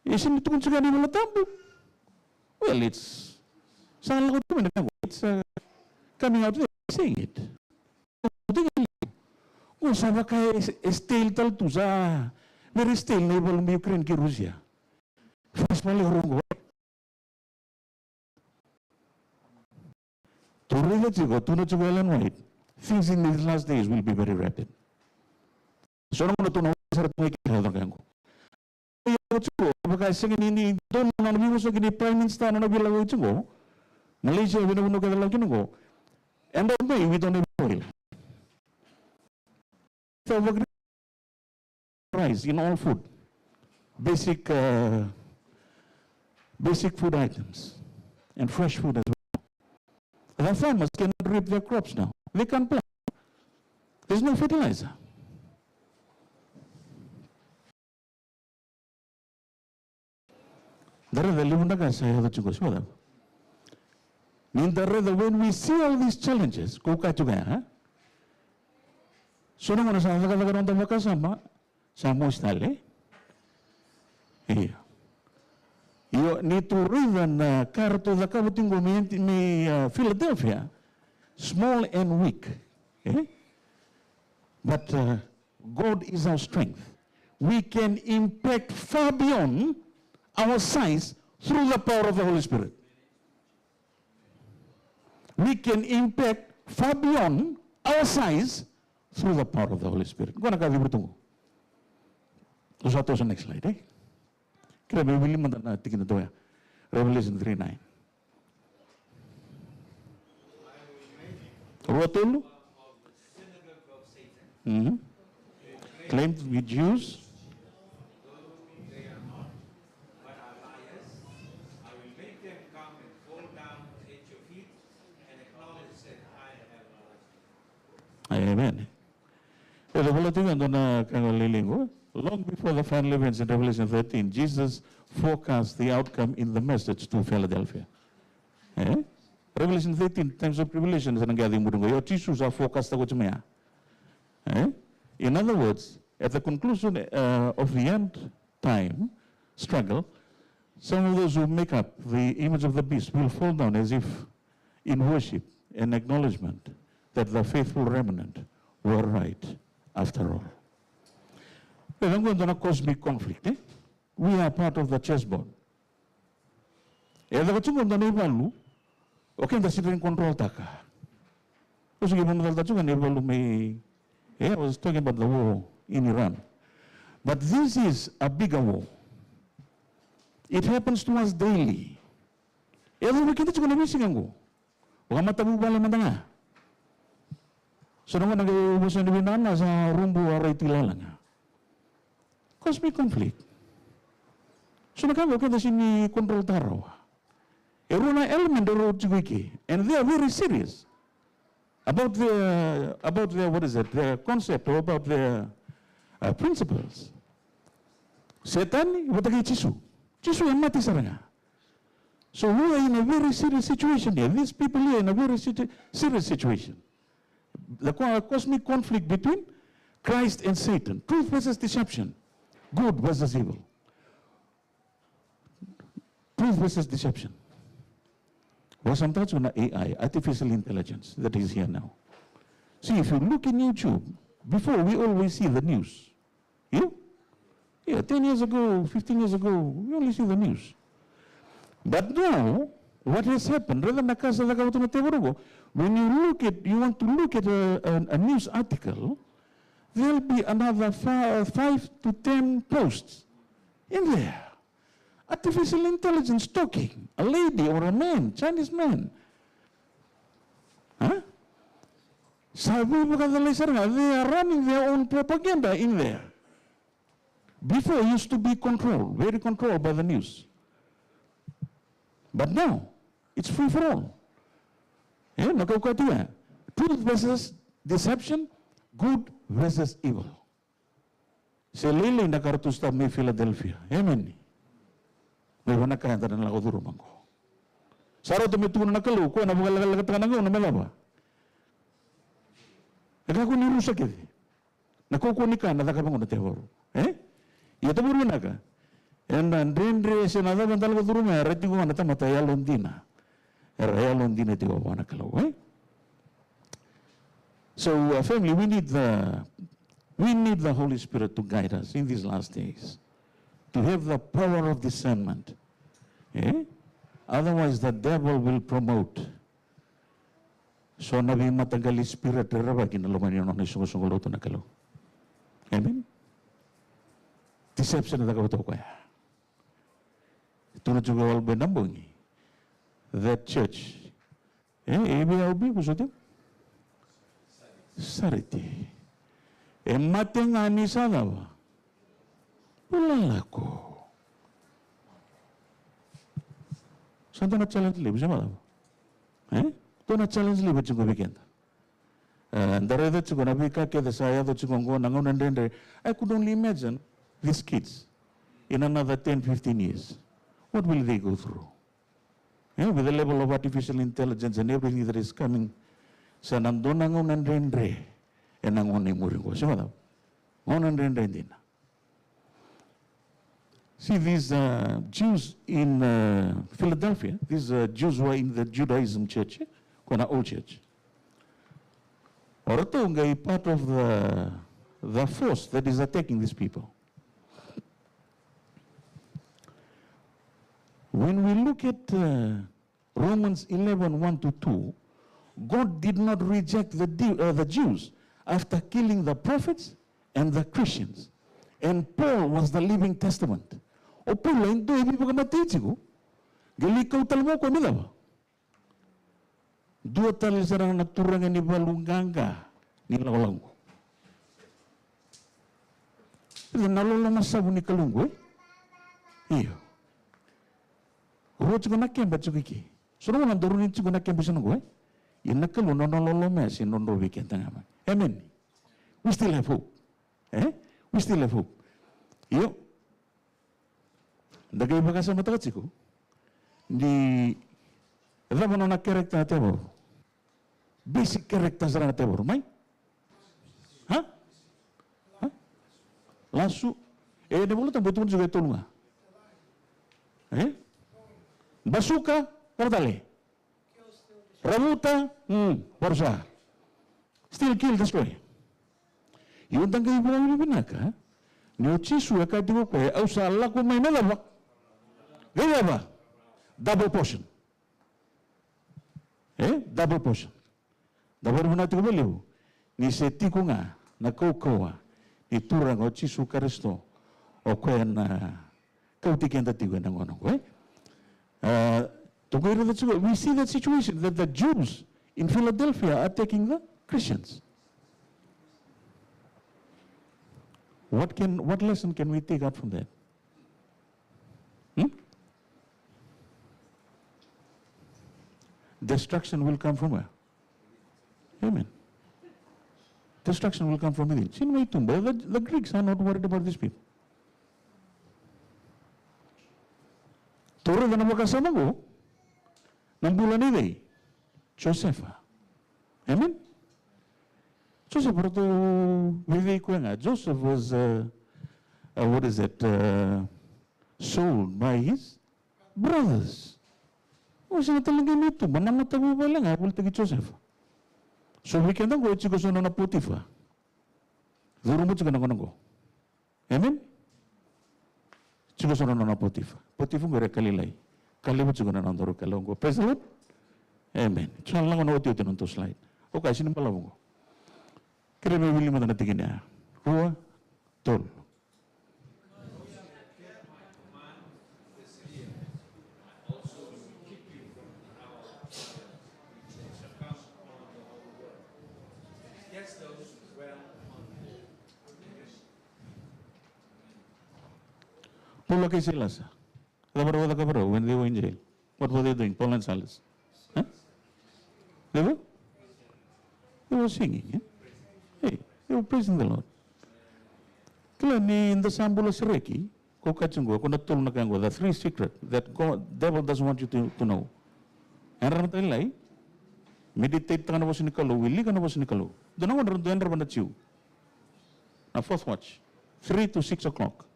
Isn't it well, it's coming out there saying it. Kung sama kay stale tal tu sa very stale naval ng Ukraine ki Russia. First pala rongo. Things in these last days will be very rapid. So naman ito na sarap ng ikikita ko. Baka sige ni doon na nabiwas sa gini Prime Minister na nabilaw ito ko. Malaysia binabunog ka lang ko. And on May we don't have oil. So price in all food. Basic food items and fresh food as well. The farmers cannot reap their crops now. They can't plant. There's no fertilizer. When we see all these challenges, so naman sa kagagaron tayo kasama sa Mostale. You need to read the karto the kabuting ni Philadelphia, small and weak. But God is our strength. We can impact far beyond our size through the power of the Holy Spirit. We can impact far beyond our size through the power of the Holy Spirit. Kung nakalimutan mo. Sa next slide. Kaya may willing man na tikin na ito. Revelation 3:9. Rotolo? Claim to be Jews. Amen. Long before the final events in Revelation 13, Jesus forecast the outcome in the message to Philadelphia. Revelation 13, times of tribulation, your tissues are forecast. In other words, at the conclusion of the end time struggle, some of those who make up the image of the beast will fall down as if in worship and acknowledgement that the faithful remnant were right after all. Well, I'm going to cosmic conflict. We are part of the chessboard. Okay, that's in control. I was talking about the war in Iran. But this is a bigger war. It happens to us daily. Every weekend it's going to be singing. So naman nag-ubusan ni Binana sa rumbo aray tilala nga. Cosmic conflict. So nakago kada sini control taraw. Eruna element the road wiki, and they are very serious about their what is it? Their concept or about their principles. Setan watagi chisu. Chisu yang mati saranga. So we are in a very serious situation here. These people here are in a very serious situation. The cosmic conflict between Christ and Satan. Truth versus deception. Good versus evil. Truth versus deception. Sometimes on AI, artificial intelligence, that is here now. See, if you look in YouTube, before we always see the news. Yeah, 10 years ago, 15 years ago, we only see the news. But now, what has happened, when you want to look at a news article, there'll be another 5 to 10 posts in there. Artificial intelligence talking, a lady or a man, Chinese man. Huh? They are running their own propaganda in there. Before it used to be controlled, very controlled by the news. But now, it's free for all. Truth versus deception, good versus evil. Selele na kartusta me Philadelphia. Amen. May wana kaya tanan la oduro mangko. Saro to metu na kalu ko na bugal tanan ngo na melaba. Eka ko ni rusa ke. Na ko ni kana da ka bango na teworo. Ya to buru na ka. And Andre se nada bantal ko duru me reti ko na tamata ya Londina. Era Londina ti ko na kalu. So family, we need the Holy Spirit to guide us in these last days, to have the power of discernment. Otherwise, the devil will promote. So nabi matagali spirit raba kinalomani no nisungusungolo to nakalo. Amen. Deception na tagawto ko ya. Tunod juga wal benambungi. That church. ABLB kusutyo. Sariti. Mateng ani sadawa. Wala ko. Santa na challenge libo siya malawa. To na challenge libo chungo weekend. Ndare do chungo na bika ke desaya do chungo ngo nango nandende. I could only imagine these kids in another 10-15 years. What will they go through? With the level of artificial intelligence and everything that is coming. Sa nandun nango nandende. Nango ni muringo siya malawa. Ngo nandende din. See, these Jews in Philadelphia, these Jews were in the Judaism church, Kona old church. Oratonga is part of the force that is attacking these people. When we look at Romans 11:1-2, God did not reject the Jews after killing the prophets and the Christians. And Paul was the living testament. O Paul ito ibi pa kamatichigo. Gali ka utalmo ko nila ba? Dua tal sarang naturangan ni balunganga nila ko. Ito nalolo masabu ni kalunggo iyo. Roch ko nakemba chukiki. Suro mo nandurun chigo nakemba sinugo Yung nakalu nalolo mesi nondo weekend tanga. Amen. We still have hope. We still have hope. Iyo. Dagay baga sa matakatsiko, di alam mo na karakter na tebor. Basic karakter sa na tebor, may? Ha? Lasu, di mo lang betul juga tulunga. Basuka, perdale. Ramuta, porsa. Still kill, destroy. Yung dagay baga mo binaka, niyo chisu ya kaya tigo ko, au sa Allah ko may nalabak. Gaya ba? Double portion. Double portion. Dabar mo natin ko baliw. Ni seti ko nga, nakaukawa, ni turang o Chisu Karisto, o kaya na kautikin dati ko ng onong. We see that situation, that the Jews in Philadelphia are taking the Christians. What lesson can we take out from that? Destruction will come from where? Amen. Destruction will come from within. The Greeks are not worried about these people. Turo na makasama ko, Ng bulan ini, Joseph. Amen? Joseph bertu vivi ko nga. Joseph was, sold by his brothers. O siya talaga nito, manamatabi ba lang, apul tagi Joseph. So weekend ang go, chiko na Potiphar. Duro mo chiko na ko. Amen? Chiko na Potiphar. Potiphar ko kalilay. Kalimu chiko na nandoro kalongo. Praise the Lord. Amen. Chal lang ko na uti nung to slide. Okay, sino pala mo? Kaya may willing mo na natigin niya. Huwa, tol. Paul kay Silas. When they were in jail. What were they doing? Paul and Silas. Huh? They were? They were singing. Yeah? Hey, they were praising the Lord. Kaya ni in the Sambula Sireki, ko kachungo, ko natul na kango, the three secret that God, devil doesn't want you to know. And ramatay lai, meditate ka na po sinikalo, willi ka na po sinikalo. Doon ako naroon ba na chiw? Na fourth watch, 3 to 6 o'clock.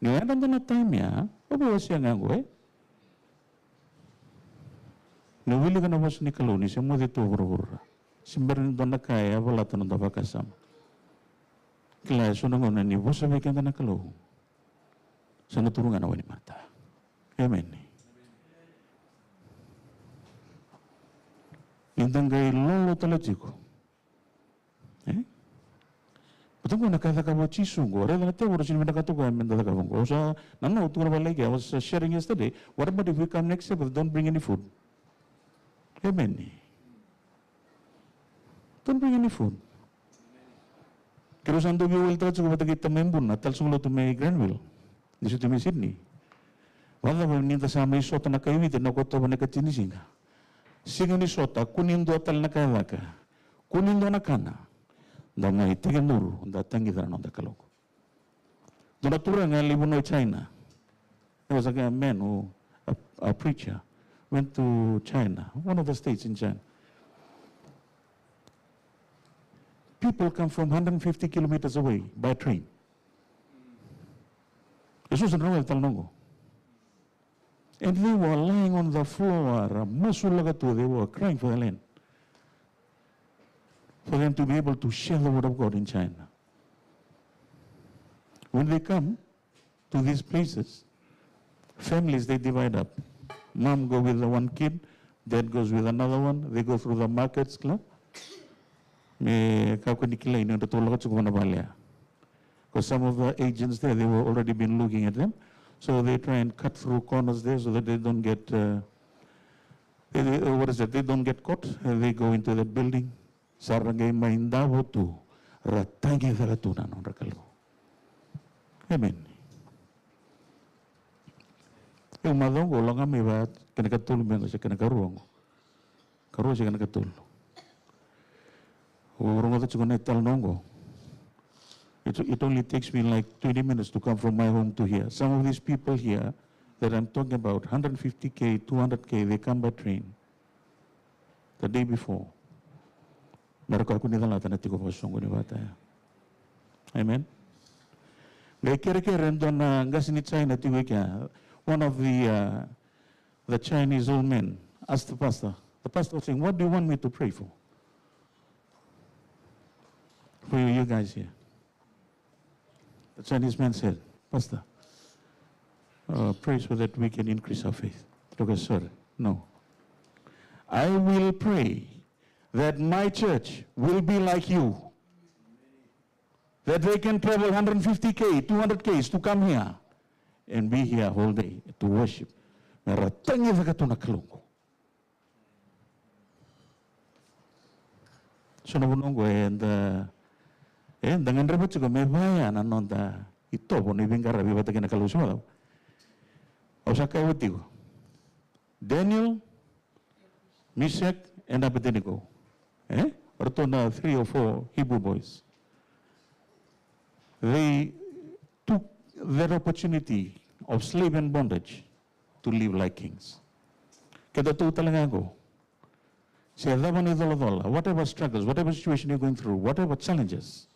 Niya na time ya, pabawas siya nga ko eh. Nawili ka na po sinikalo, ni siya mo dito hura-hura. Simbarin doon na kaya, wala ito nang dapat kasama. Kaya sunangon na ni po sabi ka na nakalo. Sa naturungan na ni Marta. Amen. Indang gay lolo talachiko. Betul ko nakataka mo chisungo. Rela na tayo, sino nakatuko ay mendalaka mo. So, nana utu na balay. I was sharing yesterday. What about if we come next year but don't bring any food? Amen. Don't bring any food. Kero sando giwil tayo sa kapatid kita membun na tal sunglo to may Granville. Dito to may Sydney. Wala ba ninta sa may sota na kayo ito na koto ba na kachinisinga. Singo ni sota kunindo atal na kawaka. Kunindo na kana. Damay tiganuru datang kita na kaloko. Donatura nga libuno China. There was a man who a preacher went to China, one of the states in China. People come from 150 kilometers away by train. Jesus and Noel Talnongo. And they were lying on the floor, they were crying for the land. For them to be able to share the word of God in China. When they come to these places, families, they divide up. Mom goes with the one kid, dad goes with another one, they go through the markets club. Because some of the agents there, they were already been looking at them. So they try and cut through corners there so that they don't get, they don't get caught. They go into the building. Sarangay maindawo tu, ratangi thagatunan on rakalo. Amen. Yung madongo lang kami ba, kanakatulong ba siya kanakaruang. Karuang siya kanakatulong. Urong ito siya kanaital nongo. It only takes me like 20 minutes to come from my home to here. Some of these people here that I'm talking about, 150K, 200K, they come by train the day before. Narako ako nila lahat na tiko pasong ko ni bata. Amen. Gaya kere-kere doon na gas ni China tiwi kaya, one of the Chinese old men asked the pastor was saying, what do you want me to pray for? For you guys here. The Chinese man said, Pastor, pray so that we can increase our faith. Okay, sir, no. I will pray that my church will be like you. That they can travel 150K, 200Ks to come here and be here whole day to worship. Meratangi sa katuna kalungko. So nabunong ko and dengan repot juga may bayan anonda ito po na ibang karabi bata kinakalusyo daw. O sa kawati ko. Daniel, Meshach, and Abednego. Or to na 3 or 4 Hebrew boys. They took their opportunity of slave and bondage to live like kings. Kita tu talaga ko. Siya daban ni dola, whatever struggles, whatever situation you're going through, whatever challenges,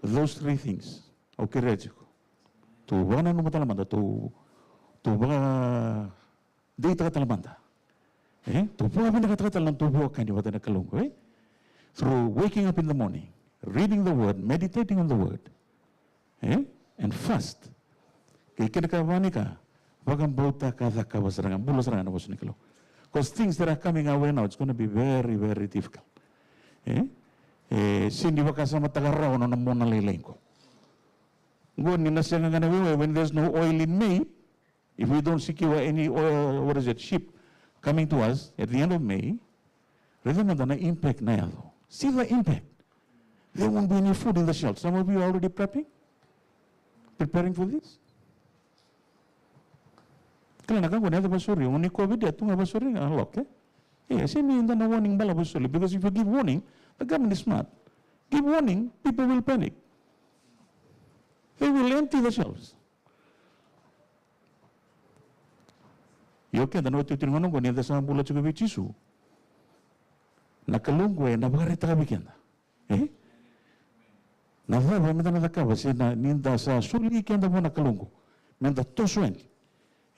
those three things, okay, Rejiko. Tu wana no matalamanda, tu ba di talamanda. Tu buha pinakatalang tu buha kanya wata na kalungo, through waking up in the morning, reading the word, meditating on the word, and fast. Kaya kinakawani ka, wagang bauta ka thaka wasarangan, bulo sarangan na wasan nikalo. Because things that are coming our way now, it's going to be very, very difficult. Sindi waka sa matagaraw na muna lilain ko. When there's no oil in May, if we don't secure any oil, ship coming to us at the end of May, remember the impact na yan. See the impact. There won't be any food in the shelves. Some of you are already preparing for this. Kaya nakakuna ito basuri, yung ni COVID ito nga basuri nga halok, sini hindi na warning bala basuri, because if you give warning, the government is smart. Give warning, people will panic. They will empty the shelves. Yoke, dano ito tinanong ko, niya sa mula sa gabi chisu. Nakalungwe, nabagarita ka bigyan. Navava, mita na takawa, na ninda sa suli kenda mo nakalunggo. Menda toswen.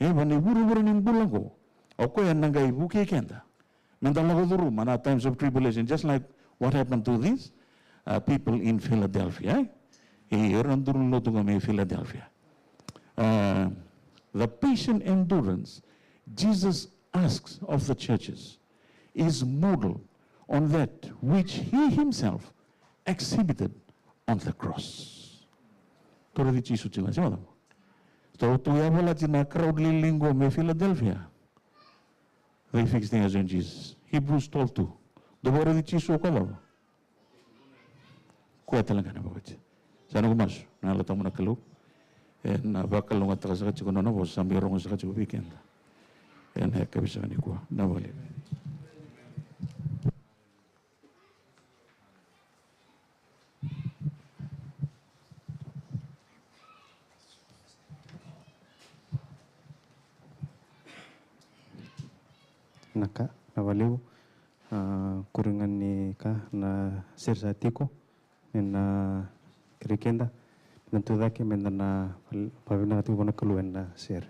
Wani buru-buru nin bulang ko. Ako yan nangay buki kenda. Menda lago duru, mana times of tribulation, just like what happened to these people in Philadelphia. Orang duru lo tunga may Philadelphia. The patient endurance Jesus asks of the churches is modeled on that which he himself exhibited on the cross. Toro di Chisu cima cima dong. So tu ya bola cina crowd linggo me Philadelphia. They fixed things in Jesus. Hebrews 12:2. Doboro di Chisu ko dong. Kuat lang kana baca. Sana ko mas na lata mo na kalu. Na bakal lo ngata sa chiko na bo sambil rong sa chiko weekend. En hekka bisa ni ko na bali. Naka nawaliw kuringan ni ka na sirsatiko na kirikenda nantu daki menda na pavina tu bona kaluen na sir.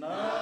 Now,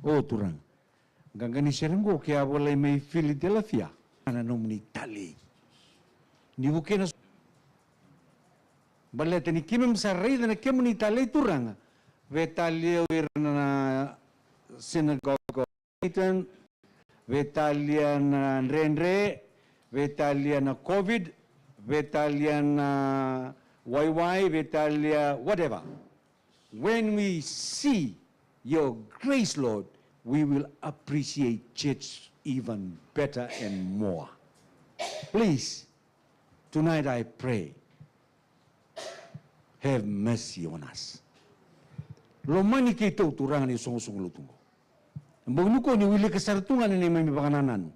O turang. Gangani serengo ke awalai mai Philadelphia. Ana nomni tali. Ni bukena baleta ni kimem sa rei na kemni tali turang. Vetalia na synagogue itan Vetalia na renre Vetalia na COVID Vetalia na YY Vetalia whatever. When we see your grace, Lord, we will appreciate church even better and more. Please, tonight I pray, have mercy on us. Lomani kito turangan ni song-song lutungo. Mbognuko ni wili kasartungan ni may pangananan.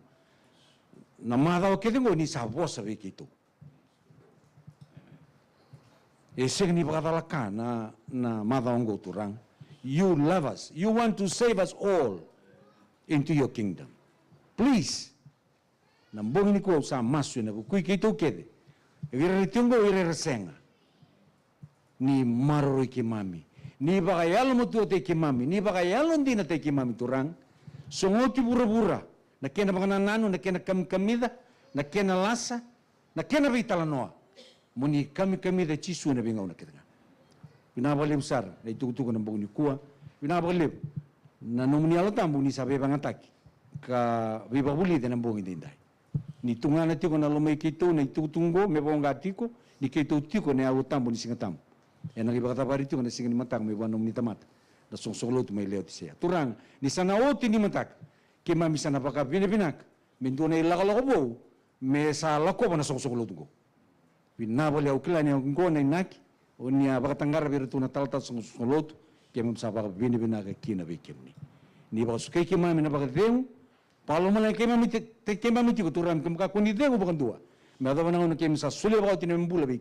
Na madaw ketengo ni sabos sabi kito. Eseng ni pakatalaka na madawanggo turang. You love us. You want to save us all into your kingdom. Please. Nambong ni ko sa maso na kuy kito kede. Ireritungo ireresenga. Ni maroi kimami. Ni bakayalo mo tuwa te kimami. Ni bakayalo hindi na te kimami turang. Sungoti bura-bura. Na kena makananano, na kena kamida, na kena lasa, na kena vitalanoa. Muni kami da chisu na bingaw na kita nga. Pinabalib sar, na itutuko ng buong ni kuwa. Pinabalib, na nung nialatam buong ni sabi pangataki, ka vibabuli din ang buong inday. Ni tunga na tiko na lumay kito, na itutungo, may buong gatiko, ni kito tiko na agutam buong ni singatam. Yan ang ibakatabari tiko na singa ni matang, may buwan ni tamat. Na sungsulot may leo ti siya. Turang, ni sanaoti ni matak, kimami sana baka pinapinak, minto na ilakalako po, may sa lako pa na sungsulot ko. Pinabali au kila ni ngo na inaki o ni abakatangara biru na talta sungsulot ke mem sapa bini bina ka kina be kemni ni ba sukai ke mami na bakadeu palo mala ke mami te ke mami ti ko turam ke ka kuni deu bakan dua me da bana ke sa sule ba tin mbula be